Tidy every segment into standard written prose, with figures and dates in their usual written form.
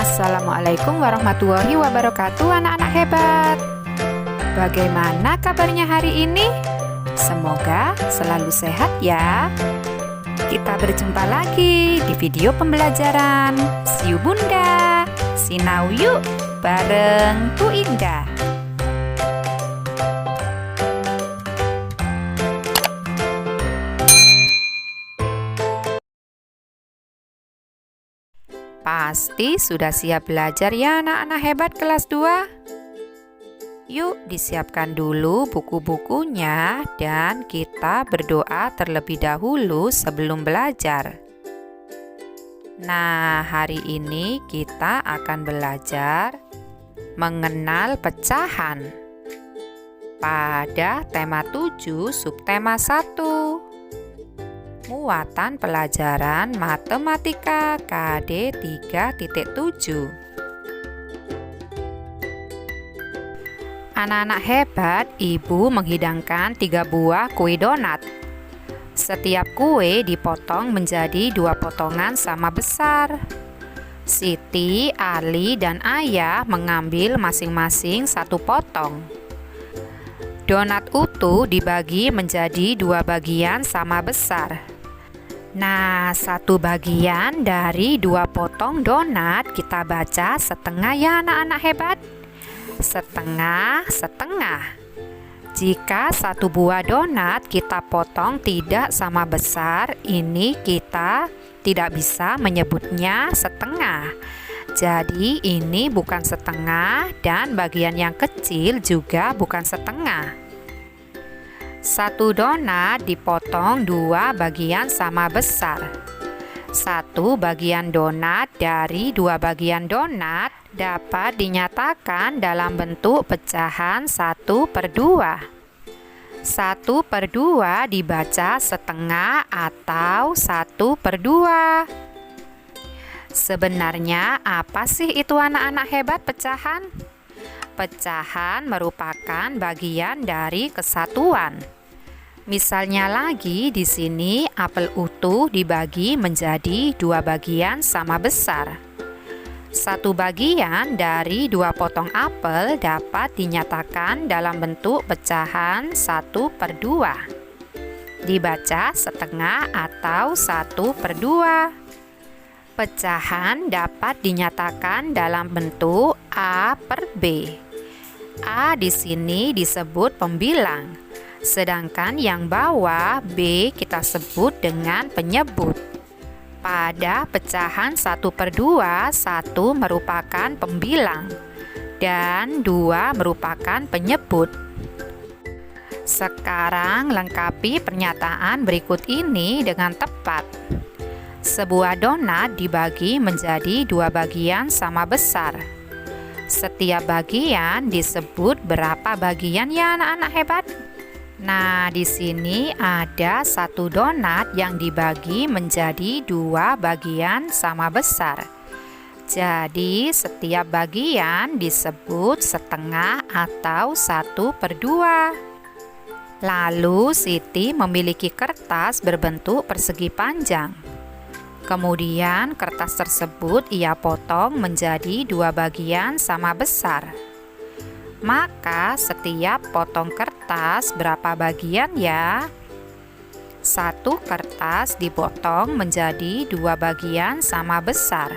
Assalamualaikum warahmatullahi wabarakatuh, anak-anak hebat. Bagaimana kabarnya hari ini? Semoga selalu sehat ya. Kita berjumpa lagi di video pembelajaran Siu Bunda, Sinau yuk bareng Tu Indah. Pasti sudah siap belajar ya anak-anak hebat kelas 2? Yuk disiapkan dulu buku-bukunya dan kita berdoa terlebih dahulu sebelum belajar. Nah, hari ini kita akan belajar mengenal pecahan pada tema 7 subtema 1. Muatan pelajaran matematika KD 3.7. Anak-anak hebat, Ibu menghidangkan 3 buah kue donat. Setiap kue dipotong menjadi 2 potongan sama besar. Siti, Ali, dan Ayah mengambil masing-masing 1 potong. Donat utuh dibagi menjadi 2 bagian sama besar. Nah, 1 bagian dari 2 potong donat kita baca setengah ya anak-anak hebat. Setengah-setengah. Jika 1 buah donat kita potong tidak sama besar, ini kita tidak bisa menyebutnya setengah. Jadi ini bukan setengah dan bagian yang kecil juga bukan setengah. 1 donat dipotong 2 bagian sama besar. 1 bagian donat dari 2 bagian donat dapat dinyatakan dalam bentuk pecahan 1/2. 1/2 dibaca setengah atau 1/2. Sebenarnya apa sih itu anak-anak hebat pecahan? Pecahan merupakan bagian dari kesatuan. Misalnya lagi di sini apel utuh dibagi menjadi 2 bagian sama besar. 1 bagian dari 2 potong apel dapat dinyatakan dalam bentuk pecahan 1/2. Dibaca setengah atau 1/2. Pecahan dapat dinyatakan dalam bentuk A/B. A di sini disebut pembilang, sedangkan yang bawah B kita sebut dengan penyebut. Pada pecahan 1/2, 1 merupakan pembilang dan 2 merupakan penyebut. Sekarang lengkapi pernyataan berikut ini dengan tepat. Sebuah donat dibagi menjadi 2 bagian sama besar. Setiap bagian disebut berapa bagian ya anak-anak hebat? Nah, di sini ada 1 donat yang dibagi menjadi 2 bagian sama besar. Jadi, setiap bagian disebut setengah atau 1/2. Lalu, Siti memiliki kertas berbentuk persegi panjang. Kemudian kertas tersebut ia potong menjadi 2 bagian sama besar. Maka setiap potong kertas berapa bagian ya? 1 kertas dipotong menjadi 2 bagian sama besar.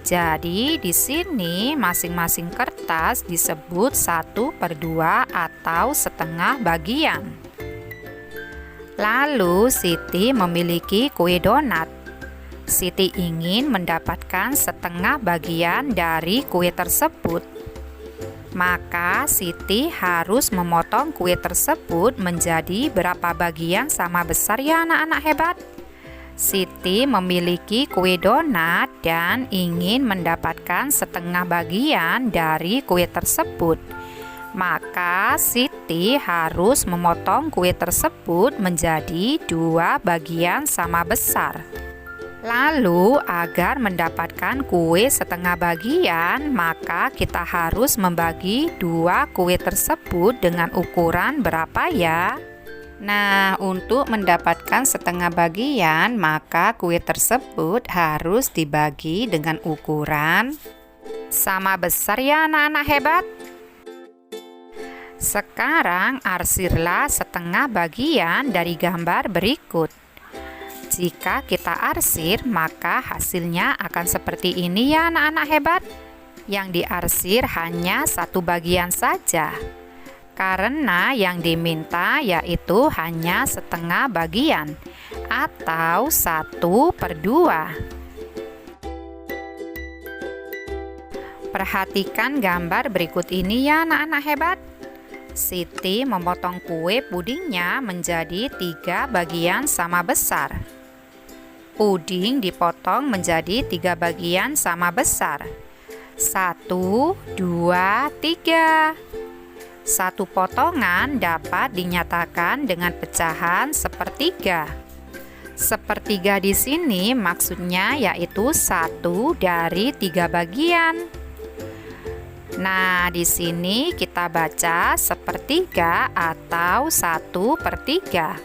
Jadi di sini masing-masing kertas disebut 1/2 atau setengah bagian. Lalu Siti memiliki kue donat. Siti ingin mendapatkan setengah bagian dari kue tersebut. Maka Siti harus memotong kue tersebut menjadi berapa bagian sama besar ya anak-anak hebat? Siti memiliki kue donat dan ingin mendapatkan setengah bagian dari kue tersebut. Maka Siti harus memotong kue tersebut menjadi 2 bagian sama besar. Lalu, agar mendapatkan kue setengah bagian, maka kita harus membagi 2 kue tersebut dengan ukuran berapa ya? Nah, untuk mendapatkan setengah bagian, maka kue tersebut harus dibagi dengan ukuran Sama besar ya anak-anak hebat. Sekarang arsirlah setengah bagian dari gambar berikut. Jika kita arsir, maka hasilnya akan seperti ini ya anak-anak hebat. Yang diarsir hanya satu bagian saja, karena yang diminta yaitu hanya setengah bagian atau 1/2. Perhatikan gambar berikut ini ya anak-anak hebat. Siti memotong kue pudingnya menjadi 3 bagian sama besar. Puding dipotong menjadi 3 bagian sama besar. 1, 2, 3. Satu potongan dapat dinyatakan dengan pecahan sepertiga. Sepertiga di sini maksudnya yaitu 1 dari 3 bagian. Nah, di sini kita baca sepertiga atau 1/3.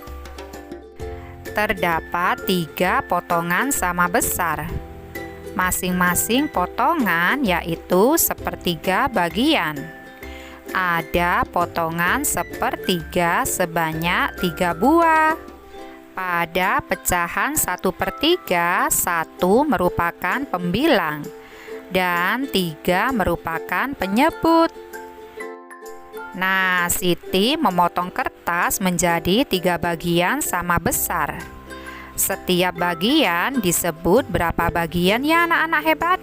Terdapat 3 potongan sama besar. Masing-masing potongan yaitu sepertiga bagian. Ada potongan sepertiga sebanyak 3 buah. Pada pecahan 1/3, 1 merupakan pembilang dan 3 merupakan penyebut. Nah, Siti memotong kertas menjadi 3 bagian sama besar. Setiap bagian disebut berapa bagian ya anak-anak hebat?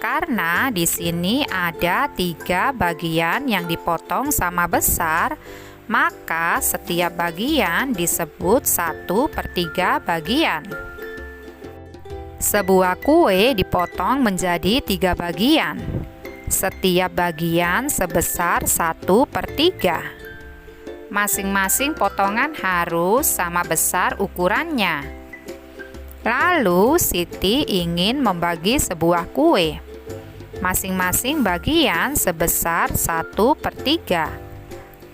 Karena di sini ada 3 bagian yang dipotong sama besar, maka setiap bagian disebut 1/3 bagian. Sebuah kue dipotong menjadi 3 bagian. Setiap bagian sebesar 1/3. Masing-masing potongan harus sama besar ukurannya. Lalu Siti ingin membagi sebuah kue. Masing-masing bagian sebesar 1/3.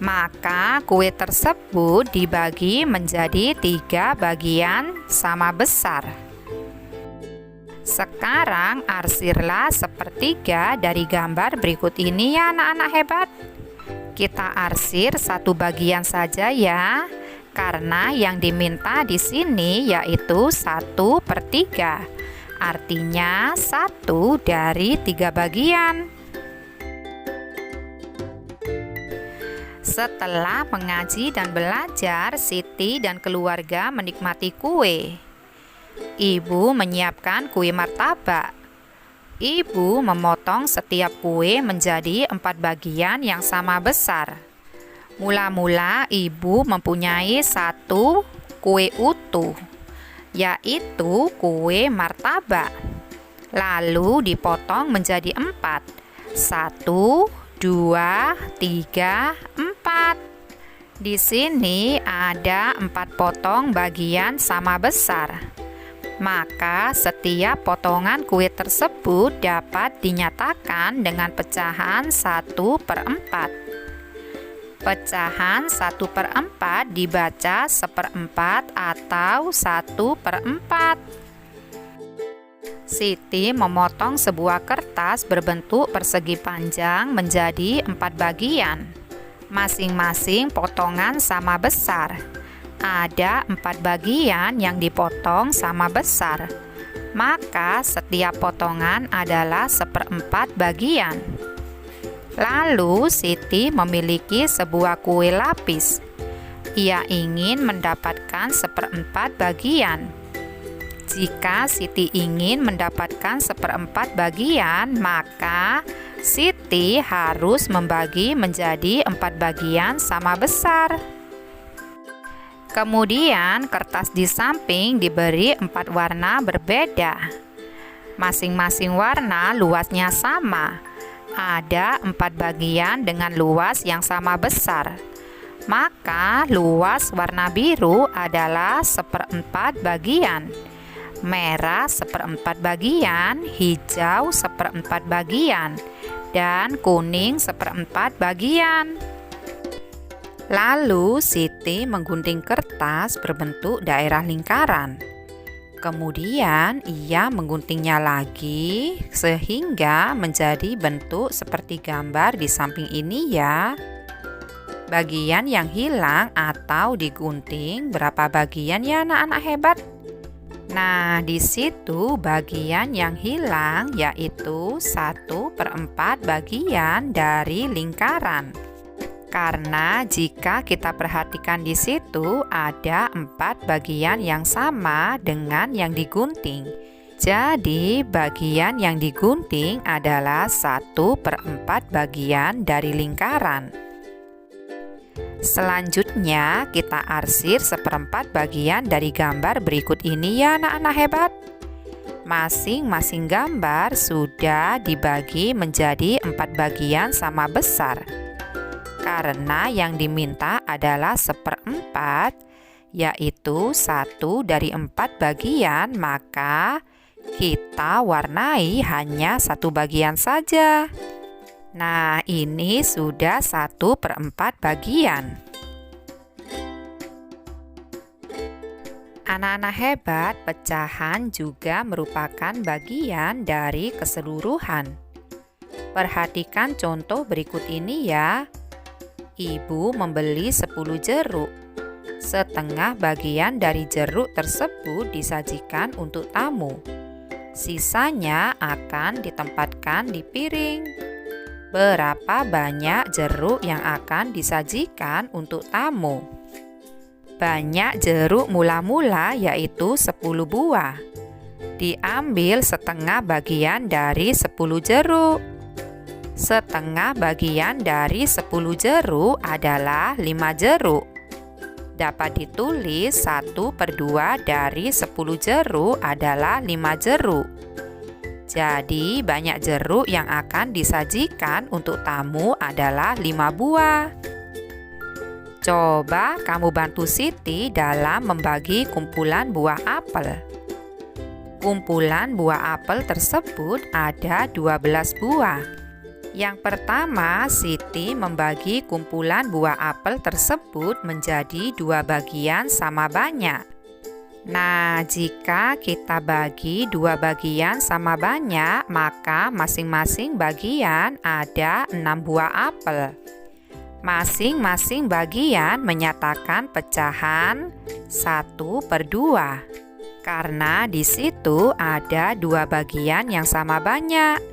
Maka kue tersebut dibagi menjadi 3 bagian sama besar. Sekarang arsirlah sepertiga dari gambar berikut ini ya anak-anak hebat. Kita arsir 1 bagian saja ya, karena yang diminta di sini yaitu 1/3. Artinya 1 dari 3 bagian. Setelah mengaji dan belajar, Siti dan keluarga menikmati kue. Ibu menyiapkan kue martabak. Ibu memotong setiap kue menjadi 4 bagian yang sama besar. Mula-mula ibu mempunyai 1 kue utuh, yaitu kue martabak. Lalu dipotong menjadi 4. 1, 2, 3, 4. Di sini ada 4 potong bagian sama besar. Maka setiap potongan kue tersebut dapat dinyatakan dengan pecahan 1/4. Pecahan 1/4 dibaca 1/4 atau 1/4. Siti memotong sebuah kertas berbentuk persegi panjang menjadi 4 bagian. Masing-masing potongan sama besar. Ada 4 bagian yang dipotong sama besar, maka setiap potongan adalah 1/4 bagian. Lalu Siti memiliki sebuah kue lapis. Ia ingin mendapatkan 1/4 bagian. Jika Siti ingin mendapatkan 1/4 bagian, maka Siti harus membagi menjadi 4 bagian sama besar. Kemudian kertas di samping diberi 4 warna berbeda. Masing-masing warna luasnya sama. Ada 4 bagian dengan luas yang sama besar. Maka luas warna biru adalah 1/4 bagian, merah 1/4 bagian, hijau 1/4 bagian, dan kuning 1/4 bagian. Lalu Siti menggunting kertas berbentuk daerah lingkaran. Kemudian ia mengguntingnya lagi sehingga menjadi bentuk seperti gambar di samping ini ya. Bagian yang hilang atau digunting berapa bagian ya anak-anak hebat? Nah, di situ bagian yang hilang yaitu 1/4 bagian dari lingkaran. Karena jika kita perhatikan di situ ada 4 bagian yang sama dengan yang digunting. Jadi bagian yang digunting adalah 1/4 bagian dari lingkaran. Selanjutnya kita arsir 1/4 bagian dari gambar berikut ini ya anak-anak hebat. Masing-masing gambar sudah dibagi menjadi 4 bagian sama besar. Karena yang diminta adalah 1/4, yaitu 1 dari 4 bagian, maka kita warnai hanya 1 bagian saja. Nah, ini sudah 1/4 bagian. Anak-anak hebat, pecahan juga merupakan bagian dari keseluruhan. Perhatikan contoh berikut ini ya. Ibu membeli 10 jeruk. Setengah bagian dari jeruk tersebut disajikan untuk tamu. Sisanya akan ditempatkan di piring. Berapa banyak jeruk yang akan disajikan untuk tamu? Banyak jeruk mula-mula yaitu 10 buah. Diambil setengah bagian dari 10 jeruk. Setengah bagian dari 10 jeruk adalah 5 jeruk. Dapat ditulis 1/2 dari 10 jeruk adalah 5 jeruk. Jadi banyak jeruk yang akan disajikan untuk tamu adalah 5 buah. Coba kamu bantu Siti dalam membagi kumpulan buah apel. Kumpulan buah apel tersebut ada 12 buah. Yang pertama, Siti membagi kumpulan buah apel tersebut menjadi 2 bagian sama banyak. Nah, jika kita bagi 2 bagian sama banyak, maka masing-masing bagian ada 6 buah apel. Masing-masing bagian menyatakan pecahan 1/2. Karena di situ ada 2 bagian yang sama banyak.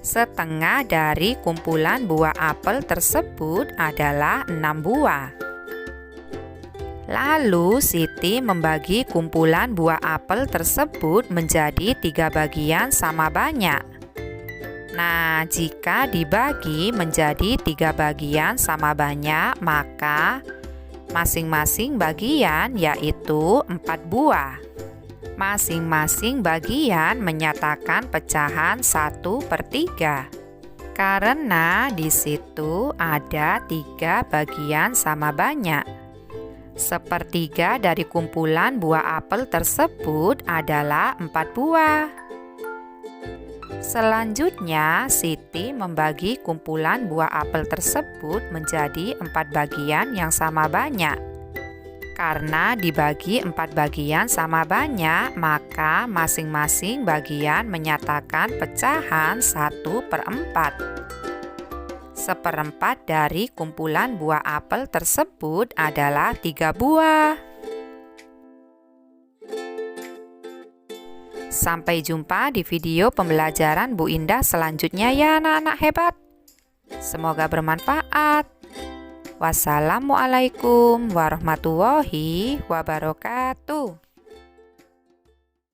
Setengah dari kumpulan buah apel tersebut adalah 6 buah. Lalu Siti membagi kumpulan buah apel tersebut menjadi 3 bagian sama banyak. Nah, jika dibagi menjadi 3 bagian sama banyak, maka masing-masing bagian yaitu 4 buah. Masing-masing bagian menyatakan pecahan 1/3. Karena di situ ada 3 bagian sama banyak. 1/3 dari kumpulan buah apel tersebut adalah 4 buah. Selanjutnya, Siti membagi kumpulan buah apel tersebut menjadi 4 bagian yang sama banyak. Karena dibagi 4 bagian sama banyak, maka masing-masing bagian menyatakan pecahan 1/4. 1/4 dari kumpulan buah apel tersebut adalah 3 buah. Sampai jumpa di video pembelajaran Bu Indah selanjutnya ya anak-anak hebat. Semoga bermanfaat. Wassalamualaikum warahmatullahi wabarakatuh.